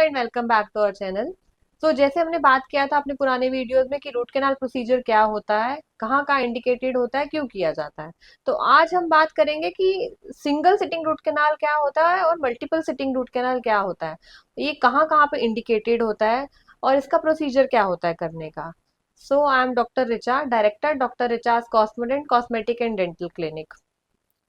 And welcome back to our channel. तो जैसे हमने बात किया था अपने पुराने वीडियोस में कि रूट कैनाल प्रोसीजर क्या होता है, कहाँ कहाँ इंडिकेटेड होता है, क्यों किया जाता है। तो आज हम बात करेंगे कि सिंगल सिटिंग रूट कैनाल क्या होता है और मल्टीपल सिटिंग रूट कैनाल क्या होता है, ये कहाँ कहाँ पे इंडिकेटेड होता है और इसका प्रोसीजर क्या होता है करने का। So I am doctor Richa, director doctor Richa's Cosmedent cosmetic and dental clinic.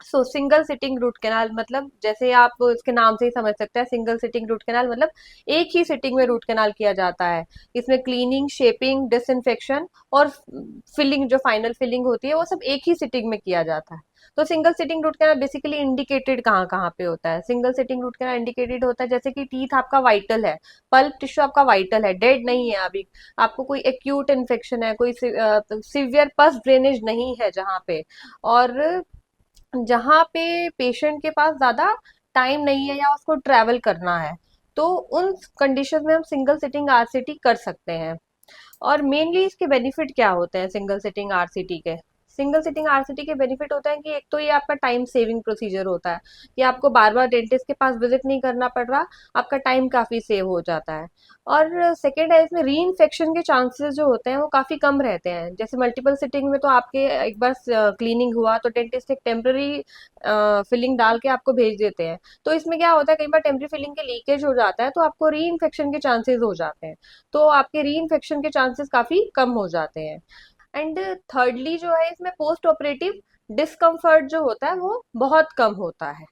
Single sitting root canal मतलब जैसे आप इसके नाम से ही समझ सकते हैं, सिंगल सिटिंग रूट कैनाल मतलब एक ही सिटिंग में रूट कैनाल किया जाता है। इसमें क्लीनिंग, शेपिंग, डिसइंफेक्शन और फिलिंग, जो फाइनल फिलिंग होती है वो सब एक ही सिटिंग में किया जाता है। तो single sitting root canal basically indicated कहाँ कहाँ पे होता है। Single sitting root canal indicated होता है जैसे कि टीथ आपका वाइटल है, पल्प टिश्यू आपका वाइटल है, डेड नहीं है अभी, आपको कोई एक्यूट इन्फेक्शन है, कोई सिवियर पस ड्रेनेज नहीं है जहाँ पे, और जहाँ पे पेशेंट के पास ज्यादा टाइम नहीं है या उसको ट्रैवल करना है, तो उन कंडीशन में हम सिंगल सिटिंग आरसीटी कर सकते हैं। और मेनली इसके बेनिफिट क्या होते हैं सिंगल सिटिंग आरसीटी के। सिंगल सिटिंग आरसीटी के बेनिफिट होता है कि एक तो ये आपका टाइम सेविंग प्रोसीजर होता है कि आपको बार बार डेंटिस्ट के पास विजिट नहीं करना पड़ रहा, आपका टाइम काफी सेव हो जाता है। और सेकेंड है, इसमें री इन्फेक्शन के चांसेस जो होते हैं वो काफी कम रहते हैं। जैसे मल्टीपल सिटिंग में तो आपके एक बार क्लीनिंग हुआ तो डेंटिस्ट एक टेम्पररी फिलिंग डाल के आपको भेज देते हैं। तो इसमें क्या होता है, कई बार टेम्पररी फिलिंग के लीकेज हो जाता है तो आपको री इन्फेक्शन के चांसेस हो जाते हैं। तो आपके री इन्फेक्शन के चांसेस काफी कम हो जाते हैं। एंड थर्डली जो है, इसमें पोस्ट ऑपरेटिव डिस्कम्फर्ट जो होता है वो बहुत कम होता है।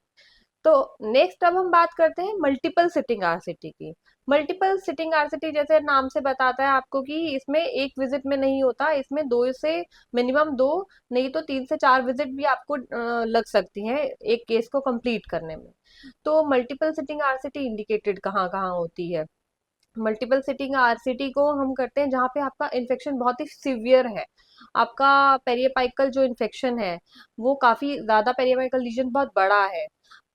तो नेक्स्ट अब हम बात करते हैं मल्टीपल सिटिंग आरसीटी की। मल्टीपल सिटिंग आरसीटी जैसे नाम से बताता है आपको कि इसमें एक विजिट में नहीं होता, इसमें दो से मिनिमम दो, नहीं तो तीन से चार विजिट भी आपको लग सकती हैं एक केस को कंप्लीट करने में। तो मल्टीपल सिटिंग आरसीटी इंडिकेटेड कहाँ कहाँ होती है। मल्टीपल सिटिंग आरसीटी को हम करते हैं जहाँ पे आपका इन्फेक्शन बहुत ही सिवियर है, आपका पेरियपाइकल जो इन्फेक्शन है वो काफी ज्यादा, पेरियपाइकल लीजन बहुत बड़ा है,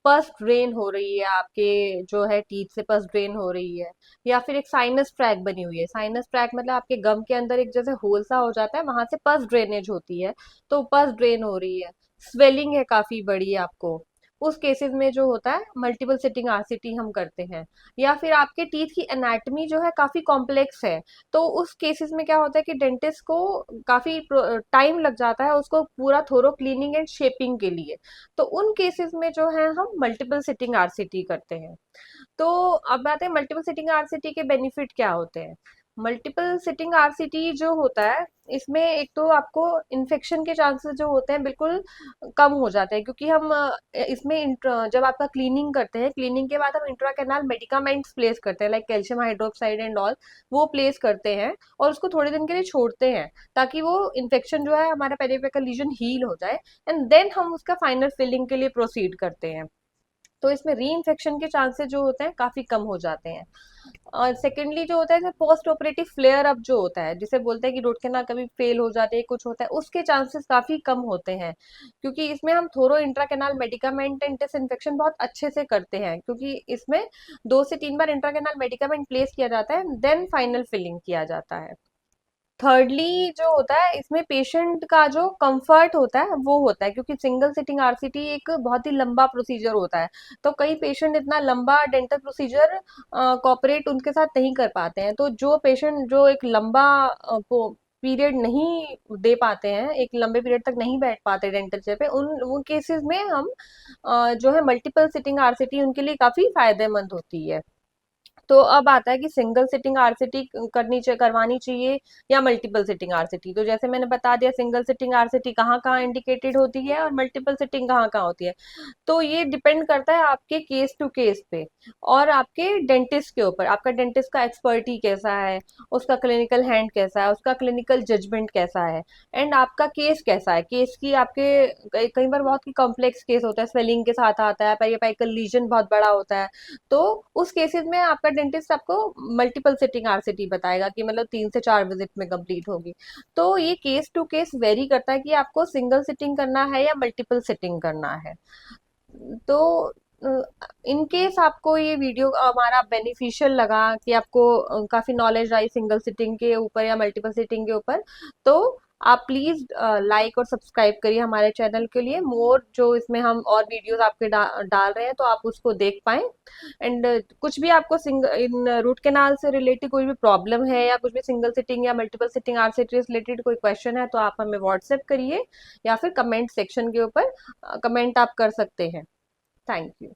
पस ड्रेन हो रही है आपके, जो है टीथ से पस ड्रेन हो रही है, या फिर एक साइनस ट्रैक बनी हुई है। साइनस ट्रैक मतलब आपके गम के अंदर एक जैसे होल सा हो जाता है, वहां से पस ड्रेनेज होती है, तो पस ड्रेन हो रही है, स्वेलिंग है काफी बड़ी आपको। उस केसेस में जो होता है मल्टीपल सिटिंग आरसीटी हम करते हैं। या फिर आपके टीथ की एनाटमी जो है काफी कॉम्प्लेक्स है, तो उस केसेस में क्या होता है कि डेंटिस्ट को काफी टाइम लग जाता है उसको पूरा थोरो क्लीनिंग एंड शेपिंग के लिए। तो उन केसेस में जो है हम मल्टीपल सिटिंग आरसीटी करते हैं। तो अब बात है मल्टीपल सिटिंग आरसीटी के बेनिफिट क्या होते हैं। मल्टीपल सिटिंग आरसीटी जो होता है, इसमें एक तो आपको इन्फेक्शन के चांसेस जो होते हैं बिल्कुल कम हो जाते हैं, क्योंकि हम इसमें जब आपका क्लीनिंग करते हैं, क्लीनिंग के बाद हम इंट्रा कैनाल मेडिकामेंट्स प्लेस करते हैं like calcium hydroxide and all, वो प्लेस करते हैं और उसको थोड़े दिन के लिए छोड़ते हैं ताकि वो इन्फेक्शन जो है हमारा पेरिफेरल लीजन हील हो जाए, एंड देन हम उसका फाइनल फिलिंग के लिए प्रोसीड करते हैं। तो इसमें री इन्फेक्शन के चांसेस जो होते हैं काफी कम हो जाते हैं। और सेकेंडली जो होता है पोस्ट ऑपरेटिव फ्लेयर अप जो होता है, जिसे बोलते हैं कि रूट कैनाल कभी फेल हो जाते हैं, कुछ होता है, उसके चांसेस काफी कम होते हैं, क्योंकि इसमें हम thorough intra canal medicament and disinfection बहुत अच्छे से करते हैं, क्योंकि इसमें दो से तीन बार इंट्रा कैनाल मेडिकामेंट प्लेस किया जाता है, देन फाइनल फिलिंग किया जाता है। थर्डली जो होता है, इसमें पेशेंट का जो कंफर्ट होता है वो होता है, क्योंकि सिंगल सिटिंग आरसीटी एक बहुत ही लंबा प्रोसीजर होता है। तो कई पेशेंट इतना लंबा डेंटल प्रोसीजर कॉपरेट उनके साथ नहीं कर पाते हैं, तो जो पेशेंट जो एक लंबा पीरियड नहीं दे पाते हैं, एक लंबे पीरियड तक नहीं बैठ पाते डेंटल चेयर पे, उन केसेस में हम जो है मल्टीपल सिटिंग आरसीटी उनके लिए काफी फायदेमंद होती है। तो अब आता है कि सिंगल सिटिंग आरसीटी करवानी चाहिए या मल्टीपल सिटिंग आरसीटी। तो जैसे मैंने बता दिया सिंगल सिटिंग आरसीटी कहाँ कहाँ इंडिकेटेड होती है और मल्टीपल सिटिंग कहाँ कहाँ होती है। तो ये डिपेंड करता है आपके केस टू केस पे और आपके डेंटिस्ट के ऊपर, आपका डेंटिस्ट का एक्सपर्टी कैसा है, उसका क्लिनिकल हैंड कैसा है, उसका क्लिनिकल जजमेंट कैसा है, एंड आपका केस कैसा है। केस की आपके कई बार बहुत ही कॉम्प्लेक्स केस होता है, स्वेलिंग के साथ आता है, पेरियपाइकल लीजन बहुत बड़ा होता है, तो उस केसेस में आपका डेंटिस्ट आपको मल्टीपल सिटिंग आरसीटी बताएगा कि मतलब तीन से चार विजिट में कंप्लीट होगी। तो ये केस टू केस वेरी करता है कि आपको सिंगल सिटिंग करना है या मल्टीपल सिटिंग करना है। तो इन केस आपको ये वीडियो हमारा बेनिफिशियल लगा कि आपको काफी नॉलेज आई सिंगल सिटिंग के ऊपर या मल्टीपल सिटिंग के ऊपर, तो आप प्लीज लाइक और सब्सक्राइब करिए हमारे चैनल के लिए, मोर जो इसमें हम और वीडियोस आपके डाल रहे हैं तो आप उसको देख पाएं। एंड कुछ भी आपको इन रूट कैनाल से रिलेटेड कोई भी प्रॉब्लम है, या कुछ भी सिंगल सिटिंग या मल्टीपल सिटिंग आरसीटी से रिलेटेड कोई क्वेश्चन है, तो आप हमें व्हाट्सएप करिए या फिर कमेंट सेक्शन के ऊपर कमेंट आप कर सकते हैं। Thank you.